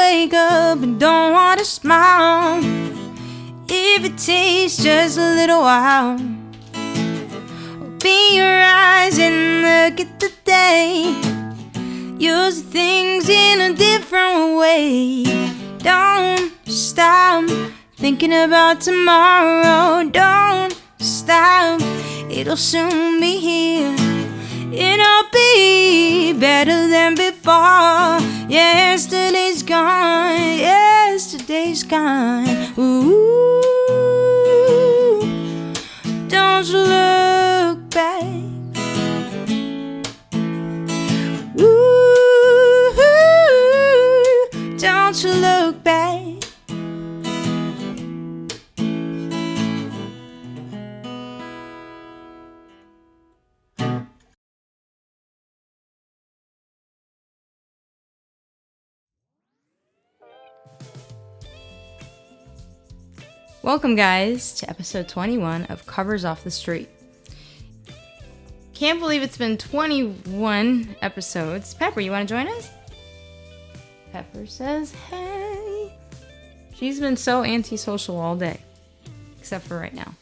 wake up and don't want to smile, if it takes just a little while, open your eyes and look at the day. Use things in a different way. Don't stop thinking about tomorrow. Don't stop, it'll soon be here. It'll be better than before. Yesterday's gone, yesterday's gone. Ooh, don't you look back. Ooh, don't you look back. Welcome, guys, to episode 21 of Covers Off the Street. Can't believe it's been 21 episodes. Pepper, you want to join us? Pepper says, hey. She's been so antisocial all day, except for right now.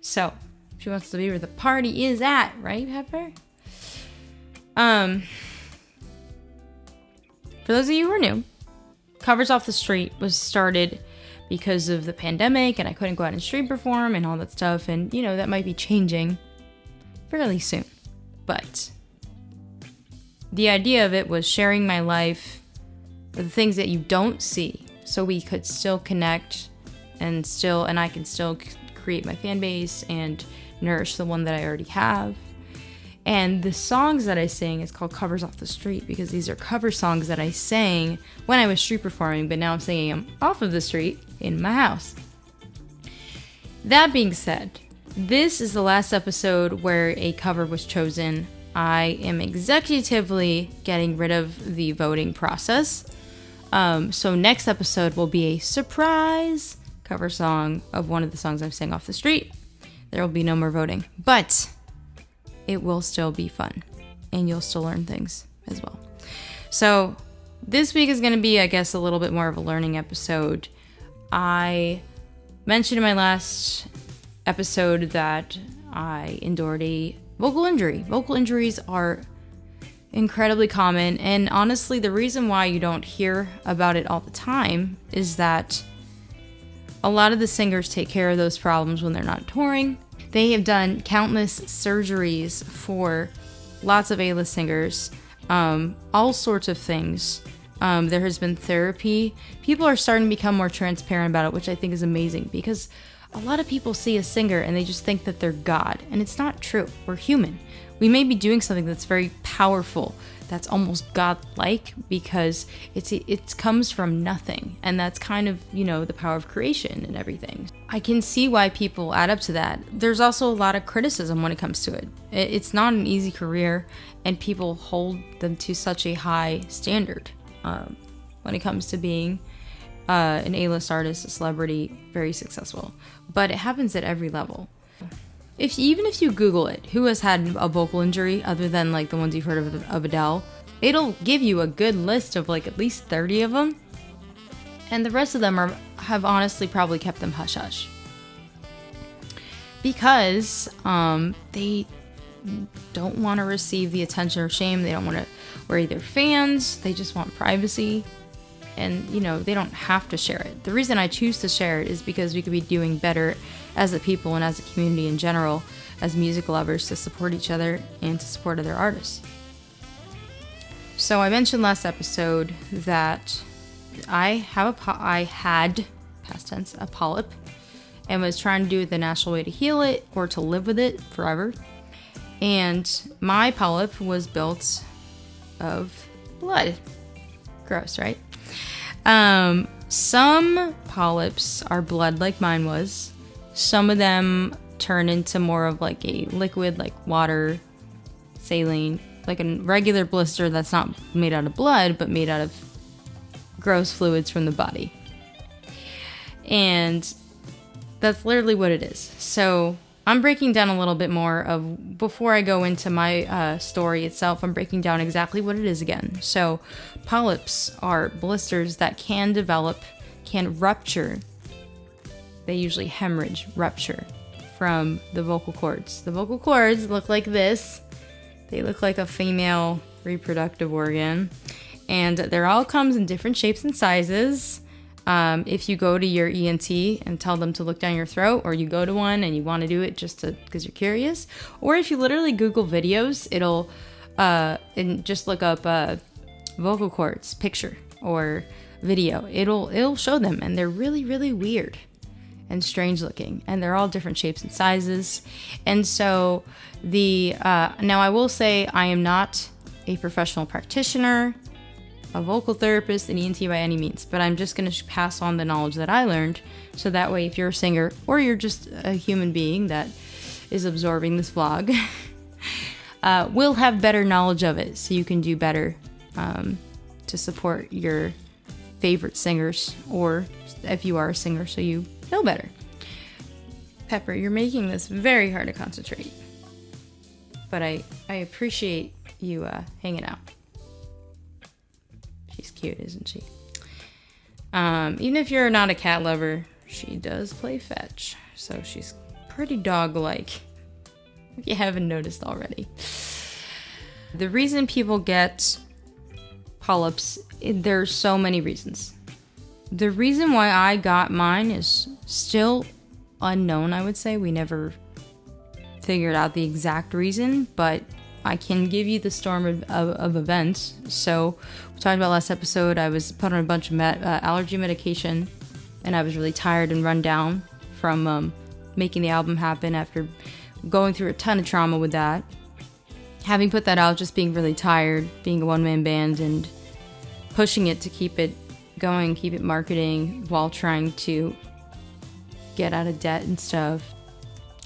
So, she wants to be where the party is at, right, Pepper? For those of you who are new, Covers Off the Street was started because of the pandemic, and I couldn't go out and street perform and all that stuff, and you know, that might be changing fairly soon. But the idea of it was sharing my life with the things that you don't see, so we could still connect and I can still create my fan base and nourish the one that I already have. And the songs that I sing is called Covers Off the Street because these are cover songs that I sang when I was street performing, but now I'm singing them off of the street in my house. That being said, this is the last episode where a cover was chosen. I am executively getting rid of the voting process. So next episode will be a surprise cover song of one of the songs I've sang off the street. There will be no more voting, but it will still be fun, and you'll still learn things as well. So this week is going to be, I guess, a little bit more of a learning episode. I mentioned in my last episode that I endured a vocal injury. Vocal injuries are incredibly common, and honestly, the reason why you don't hear about it all the time is that a lot of the singers take care of those problems when they're not touring. They have done countless surgeries for lots of A-list singers, all sorts of things. There has been therapy. People are starting to become more transparent about it, which I think is amazing because a lot of people see a singer and they just think that they're God, and it's not true. We're human. We may be doing something that's very powerful, that's almost God-like because it comes from nothing, and that's kind of, you know, the power of creation and everything. I can see why people add up to that. There's also a lot of criticism when it comes to it. It's not an easy career, and people hold them to such a high standard when it comes to being an A-list artist, a celebrity, very successful. But it happens at every level. Even if you Google it, who has had a vocal injury other than like the ones you've heard of Adele, it'll give you a good list of like at least 30 of them. And the rest of them have honestly probably kept them hush hush. Because they don't want to receive the attention or shame. They don't want to worry their fans. They just want privacy. And, you know, they don't have to share it. The reason I choose to share it is because we could be doing better as a people and as a community in general, as music lovers, to support each other and to support other artists. So I mentioned last episode that I had, past tense, a polyp, and was trying to do the natural way to heal it or to live with it forever. And my polyp was built of blood. Gross, right? Some polyps are blood like mine was. Some of them turn into more of like a liquid, like water, saline, like a regular blister that's not made out of blood, but made out of gross fluids from the body. And that's literally what it is. So I'm breaking down a little bit more of, before I go into my story itself, I'm breaking down exactly what it is again. So polyps are blisters that can develop, can rupture. They usually hemorrhage, rupture from the vocal cords. The vocal cords look like this. They look like a female reproductive organ. And they're all comes in different shapes and sizes. If you go to your ENT and tell them to look down your throat, or you go to one and you want to do it just because you're curious, or if you literally Google videos, it'll and just look up vocal cords picture or video, it'll show them, and they're really, really weird and strange looking, and they're all different shapes and sizes. And so now I will say I am not a professional practitioner, a vocal therapist, an ENT by any means, but I'm just going to pass on the knowledge that I learned, so that way if you're a singer or you're just a human being that is absorbing this vlog, will have better knowledge of it, so you can do better to support your favorite singers, or if you are a singer, so you know better. Pepper, you're making this very hard to concentrate, but I appreciate you hanging out. She's cute, isn't she? Even if you're not a cat lover, she does play fetch. So she's pretty dog-like, if you haven't noticed already. The reason people get polyps, there's so many reasons. The reason why I got mine is still unknown, I would say. We never figured out the exact reason, but I can give you the storm of events. So we talked about last episode, I was put on a bunch of allergy medication, and I was really tired and run down from making the album happen after going through a ton of trauma with that. Having put that out, just being really tired, being a one-man band and pushing it to keep it going, keep it marketing while trying to get out of debt and stuff.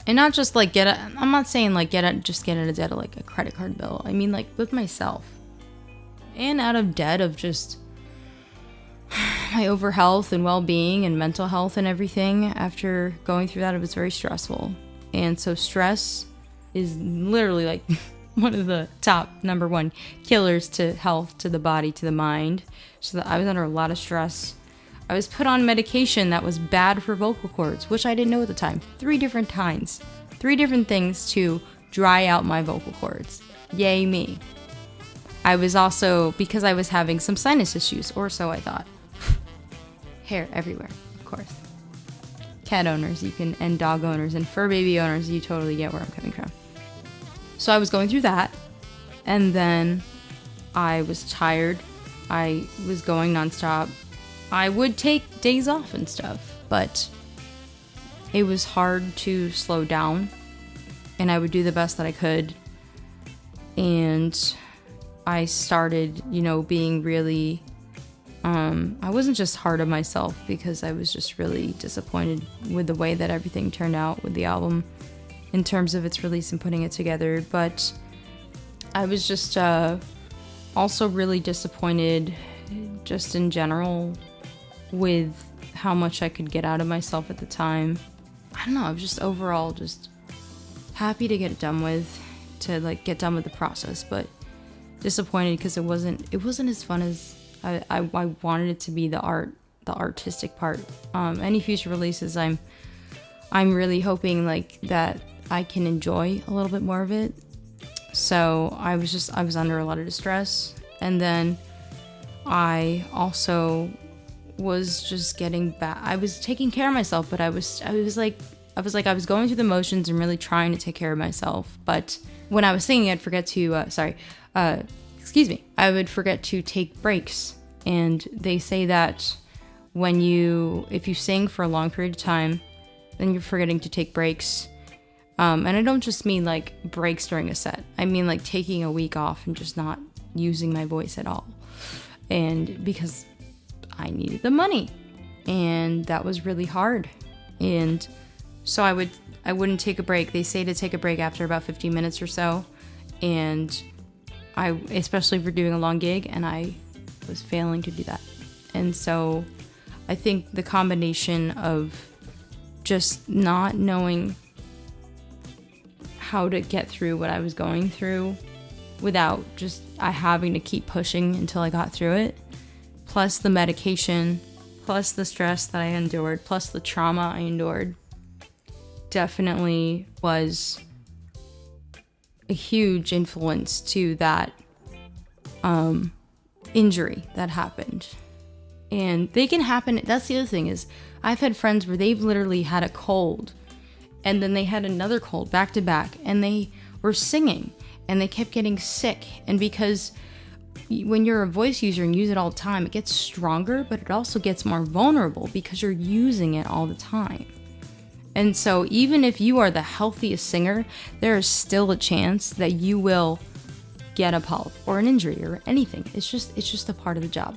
And not just like I'm not saying like get out of debt of like a credit card bill. I mean like with myself. And out of debt of just my over health and well-being and mental health and everything. After going through that, it was very stressful. And so stress is literally like one of the top number one killers to health, to the body, to the mind. So that I was under a lot of stress. I was put on medication that was bad for vocal cords, which I didn't know at the time. 3 different times. 3 different things to dry out my vocal cords. Yay me. I was also, because I was having some sinus issues, or so I thought. Hair everywhere, of course. Cat owners, and dog owners, and fur baby owners, you totally get where I'm coming from. So I was going through that, and then I was tired. I was going nonstop. I would take days off and stuff, but it was hard to slow down, and I would do the best that I could. And I started, being really, I wasn't just hard on myself, because I was just really disappointed with the way that everything turned out with the album in terms of its release and putting it together. But I was just also really disappointed just in general with how much I could get out of myself at the time. I don't know, I was just overall just happy to get it done with, to like get done with the process, but disappointed because it wasn't as fun as I wanted it to be. The artistic part. Any future releases, I'm really hoping like that I can enjoy a little bit more of it. So I was under a lot of distress, and then I also was just getting back. I was taking care of myself, but I was going through the motions and really trying to take care of myself. But when I was singing, I'd forget to I would forget to take breaks. And they say that if you sing for a long period of time, then you're forgetting to take breaks. And I don't just mean like breaks during a set. I mean like taking a week off and just not using my voice at all. And because I needed the money, and that was really hard. And so I wouldn't take a break. They say to take a break after about 15 minutes or so, and especially for doing a long gig, and I was failing to do that. And so I think the combination of just not knowing how to get through what I was going through without just having to keep pushing until I got through it. Plus the medication, plus the stress that I endured, plus the trauma I endured, definitely was a huge influence to that injury that happened. And they can happen. That's the other thing, is I've had friends where they've literally had a cold and then they had another cold back to back, and they were singing and they kept getting sick. And because when you're a voice user and use it all the time, it gets stronger, but it also gets more vulnerable because you're using it all the time. And so even if you are the healthiest singer, there is still a chance that you will get a polyp or an injury or anything. It's just a part of the job.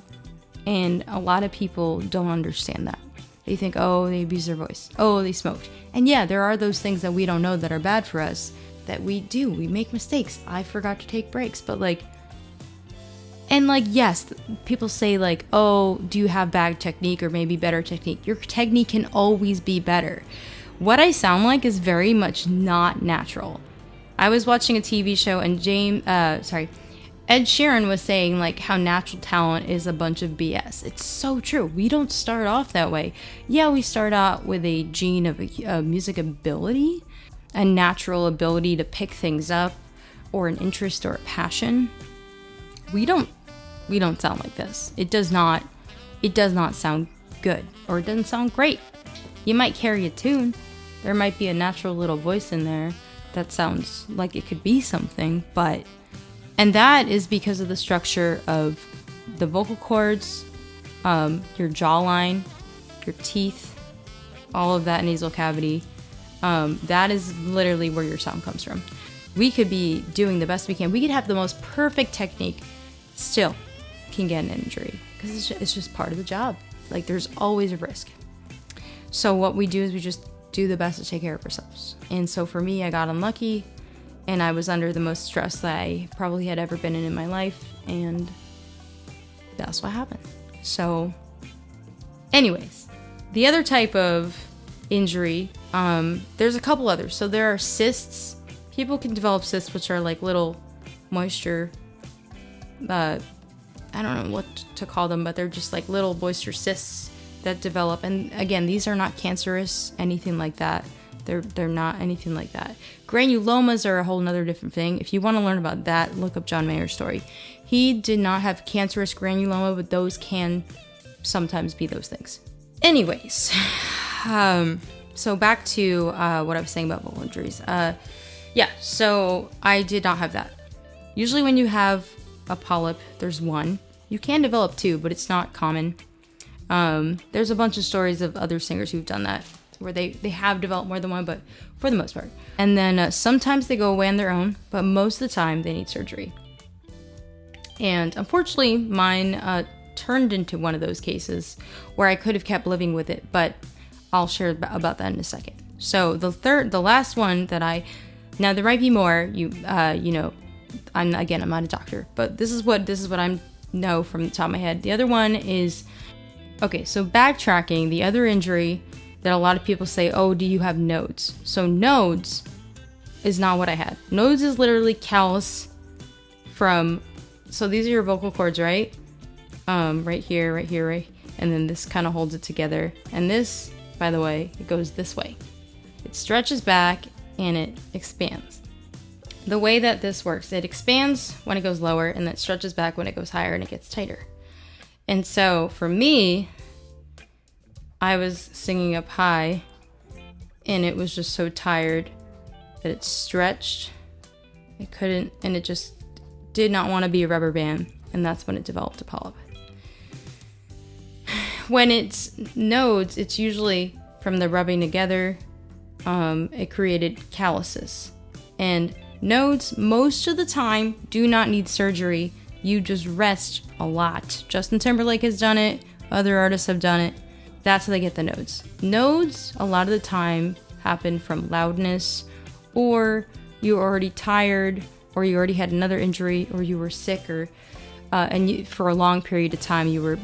And a lot of people don't understand that. They think, oh, they abuse their voice. Oh, they smoked. And yeah, there are those things that we don't know that are bad for us that we do. We make mistakes. I forgot to take breaks. But yes, people say like, oh, do you have bad technique or maybe better technique? Your technique can always be better. What I sound like is very much not natural. I was watching a TV show and Ed Sheeran was saying like how natural talent is a bunch of BS. It's so true. We don't start off that way. Yeah, we start out with a gene of a music ability, a natural ability to pick things up, or an interest or a passion. We don't sound like this. It does not sound good, or it doesn't sound great. You might carry a tune. There might be a natural little voice in there that sounds like it could be something, and that is because of the structure of the vocal cords, your jawline, your teeth, all of that nasal cavity. That is literally where your sound comes from. We could be doing the best we can. We could have the most perfect technique, still can get an injury because it's just part of the job. Like, there's always a risk. So what we do is we just do the best to take care of ourselves. And so for me, I got unlucky and I was under the most stress that I probably had ever been in my life. And that's what happened. So anyways, the other type of injury, there's a couple others. So there are cysts. People can develop cysts, which are like little moisture, I don't know what to call them, but they're just like little moisture cysts that develop. And again, these are not cancerous, anything like that. They're not anything like that. Granulomas are a whole nother different thing. If you want to learn about that, look up John Mayer's story. He did not have cancerous granuloma, but those can sometimes be those things. Anyways, so back to what I was saying about vocal injuries. Yeah, so I did not have that. Usually when you have a polyp, there's one. You can develop two, but it's not common. There's a bunch of stories of other singers who've done that, where they have developed more than one, but for the most part. And then sometimes they go away on their own, but most of the time they need surgery. And unfortunately, mine turned into one of those cases where I could have kept living with it, but I'll share about that in a second. So the last one that now there might be more, I'm not a doctor, but this is what I know from the top of my head. The other one is, okay, so backtracking, the other injury that a lot of people say, oh, do you have nodes? So nodes is not what I had. Nodes is literally callus so these are your vocal cords, right? Right here, and then this kind of holds it together. And this, by the way, it goes this way. It stretches back and it expands. The way that this works, it expands when it goes lower and then it stretches back when it goes higher and it gets tighter. And so for me, I was singing up high and it was just so tired that it stretched. It couldn't, and it just did not want to be a rubber band. And that's when it developed a polyp. When it's nodes, it's usually from the rubbing together, it created calluses. And nodes, most of the time, do not need surgery. You just rest a lot. Justin Timberlake has done it. Other artists have done it. That's how they get the nodes. Nodes, a lot of the time, happen from loudness, or you're already tired, or you already had another injury, or you were sick, or for a long period of time you were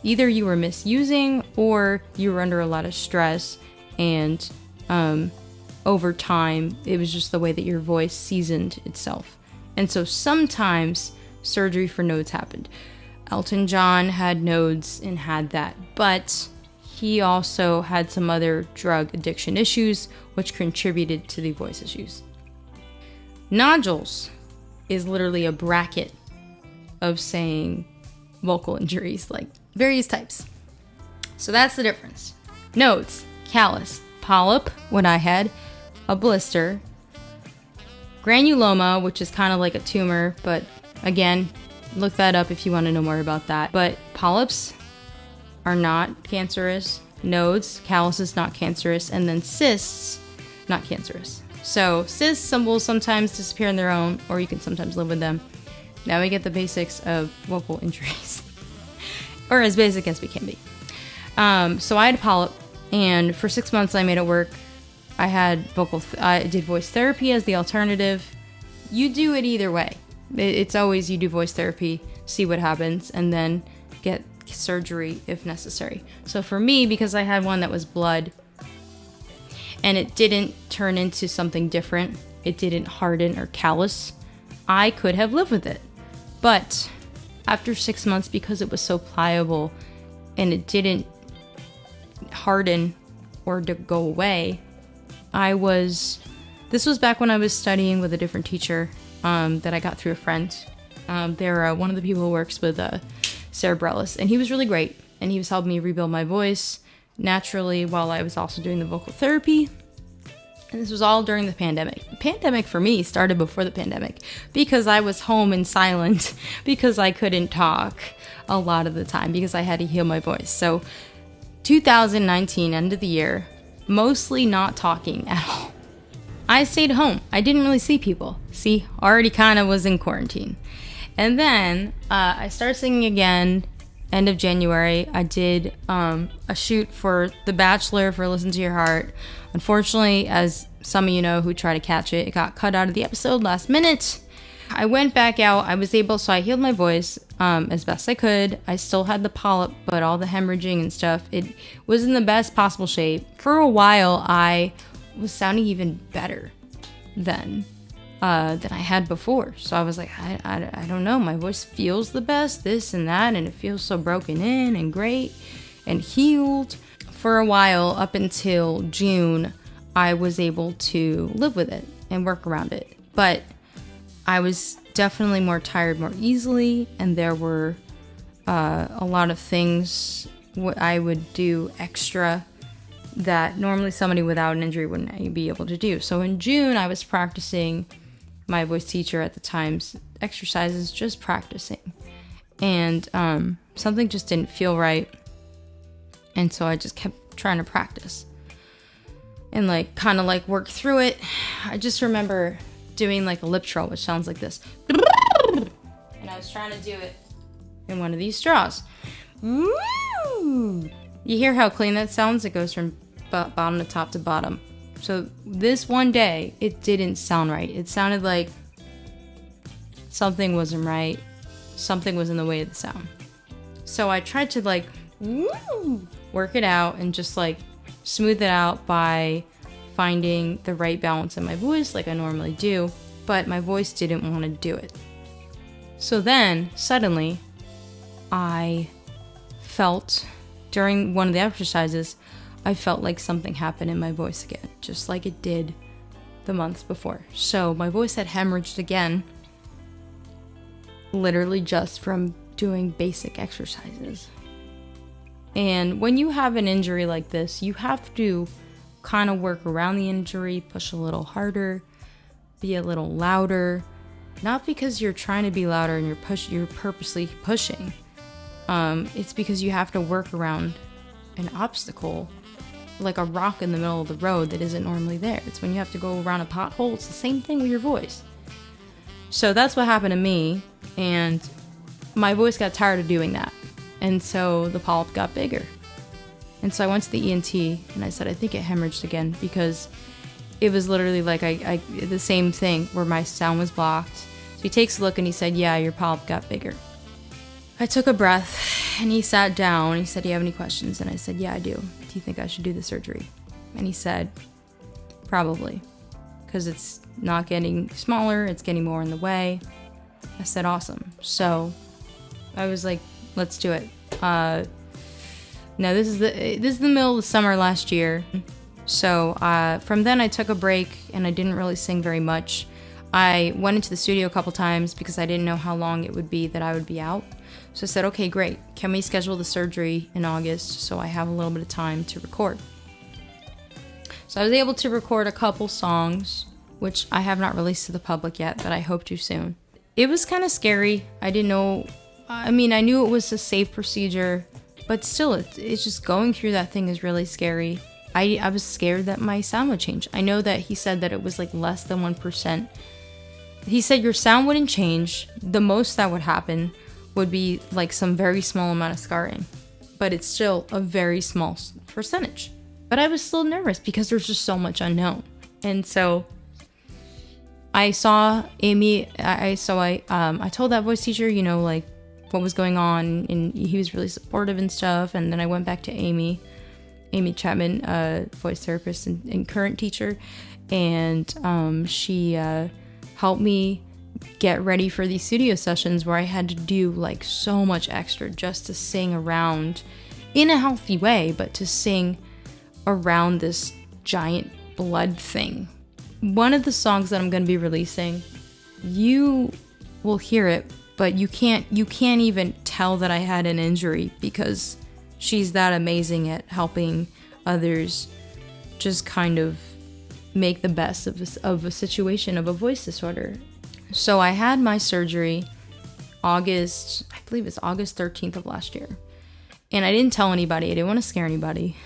either you were misusing, or you were under a lot of stress, and over time, it was just the way that your voice seasoned itself. And so sometimes surgery for nodes happened. Elton John had nodes and had that, but he also had some other drug addiction issues, which contributed to the voice issues. Nodules is literally a bracket of saying vocal injuries, like various types. So that's the difference. Nodes, callus, polyp, what I had, a blister, granuloma, which is kind of like a tumor, but again, look that up if you want to know more about that. But polyps are not cancerous. Nodes, callus is not cancerous. And then cysts, not cancerous. So cysts will sometimes disappear on their own, or you can sometimes live with them. Now we get the basics of vocal injuries. Or as basic as we can be. So I had a polyp, and for 6 months I made it work. I did voice therapy as the alternative. You do it either way. It's always you do voice therapy, see what happens, and then get surgery if necessary. So for me, because I had one that was blood, and it didn't turn into something different, it didn't harden or callus, I could have lived with it. But after 6 months, because it was so pliable and it didn't harden or to go away, this was back when I was studying with a different teacher that I got through a friend. They're one of the people who works with cerebrellis, and he was really great, and he was helping me rebuild my voice naturally while I was also doing the vocal therapy. And this was all during the pandemic. The pandemic for me started before the pandemic because I was home and silent because I couldn't talk a lot of the time because I had to heal my voice. So 2019, end of the year, mostly not talking at all. I stayed home. I didn't really see people. See, already kind of was in quarantine. And then I started singing again, end of January. I did a shoot for The Bachelor for Listen to Your Heart. Unfortunately, as some of you know who try to catch it, it got cut out of the episode last minute. I went back out. So I healed my voice as best I could. I still had the polyp, but all the hemorrhaging and stuff, it was in the best possible shape. For a while, I was sounding even better than I had before. So I was like, I don't know. My voice feels the best, this and that, and it feels so broken in and great and healed. For a while, up until June, I was able to live with it and work around it. But I was definitely more tired more easily, and there were a lot of things I would do extra that normally somebody without an injury wouldn't be able to do. So in June, I was practicing my voice teacher at the time's exercises, just practicing. And something just didn't feel right. And so I just kept trying to practice and kind of work through it. I just remember doing a lip trill, which sounds like this. And I was trying to do it in one of these straws. Woo! You hear how clean that sounds? It goes from bottom to top to bottom. So this one day, it didn't sound right. It sounded like something wasn't right. Something was in the way of the sound. So I tried to work it out and just smooth it out by finding the right balance in my voice like I normally do, but my voice didn't want to do it. So then suddenly I felt during one of the exercises, I felt like something happened in my voice again, just like it did the months before. So my voice had hemorrhaged again, literally just from doing basic exercises. And when you have an injury like this, you have to kind of work around the injury, push a little harder, be a little louder. Not because you're trying to be louder and you're purposely pushing. It's because you have to work around an obstacle, like a rock in the middle of the road that isn't normally there. It's when you have to go around a pothole. It's the same thing with your voice. So that's what happened to me, and my voice got tired of doing that. And so the polyp got bigger. And so I went to the ENT and I said, I think it hemorrhaged again, because it was literally the same thing where my sound was blocked. So he takes a look and he said, yeah, your polyp got bigger. I took a breath and he sat down. He said, do you have any questions? And I said, yeah, I do. Do you think I should do the surgery? And he said, probably, because it's not getting smaller, it's getting more in the way. I said, awesome. So I was like, let's do it. Now this is the middle of the summer last year. So from then I took a break and I didn't really sing very much. I went into the studio a couple times because I didn't know how long it would be that I would be out. So I said, okay, great. Can we schedule the surgery in August so I have a little bit of time to record? So I was able to record a couple songs, which I have not released to the public yet, but I hope to soon. It was kind of scary. I didn't know, I mean, I knew it was a safe procedure, but still, it's just going through that thing is really scary. I was scared that my sound would change. I know that he said that it was like less than 1%. He said your sound wouldn't change. The most that would happen would be like some very small amount of scarring, but it's still a very small percentage. But I was still nervous because there's just so much unknown. And so I saw Amy, I told that voice teacher, you know, like what was going on, and he was really supportive and stuff. And then I went back to Amy Chapman, voice therapist and current teacher, and she helped me get ready for these studio sessions where I had to do like so much extra just to sing around in a healthy way, but to sing around this giant blood thing. One of the songs that I'm going to be releasing, you will hear it, but you can't even tell that I had an injury because she's that amazing at helping others just kind of make the best of a situation of a voice disorder. So I had my surgery I believe it's August 13th of last year. And I didn't tell anybody. I didn't want to scare anybody.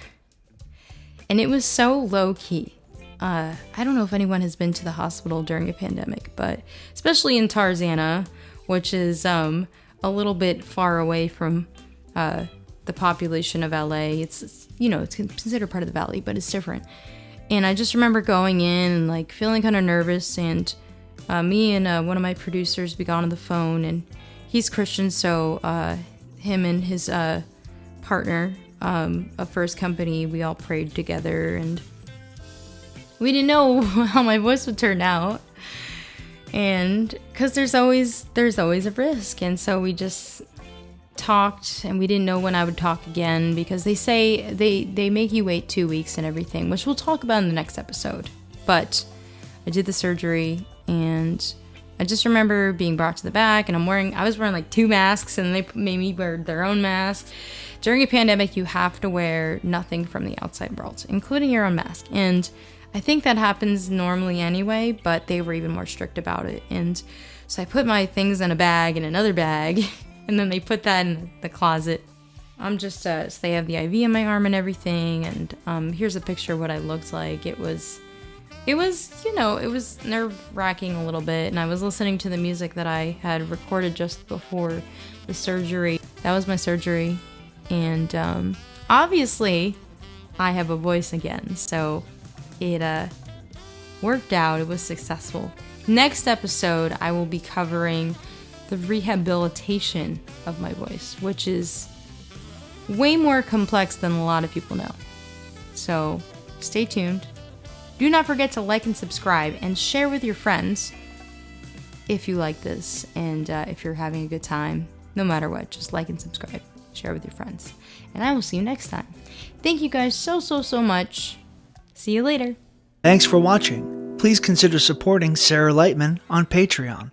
And it was so low key. I don't know if anyone has been to the hospital during a pandemic, but especially in Tarzana, which is a little bit far away from the population of LA. It's considered part of the valley, but it's different. And I just remember going in and like feeling kind of nervous, and me and one of my producers, we got on the phone, and he's Christian, so him and his partner of first company, we all prayed together, and we didn't know how my voice would turn out, and because there's always a risk, and so we just talked, and we didn't know when I would talk again, because they say they make you wait 2 weeks and everything, which we'll talk about in the next episode. But I did the surgery, and I just remember being brought to the back, and I was wearing like 2 masks, and they made me wear their own mask. During a pandemic, you have to wear nothing from the outside world, including your own mask. And I think that happens normally anyway, but they were even more strict about it. And so I put my things in a bag, in another bag, and then they put that in the closet. I'm just, so they have the IV in my arm and everything, and here's a picture of what I looked like. It was, it was nerve-wracking a little bit, and I was listening to the music that I had recorded just before the surgery. That was my surgery, and obviously I have a voice again, so it worked out. It was successful. Next episode, I will be covering the rehabilitation of my voice, which is way more complex than a lot of people know. So stay tuned. Do not forget to like and subscribe and share with your friends if you like this, and if you're having a good time. No matter what, just like and subscribe. Share with your friends. And I will see you next time. Thank you guys so much. See you later. Thanks for watching. Please consider supporting Sarah Lightman on Patreon.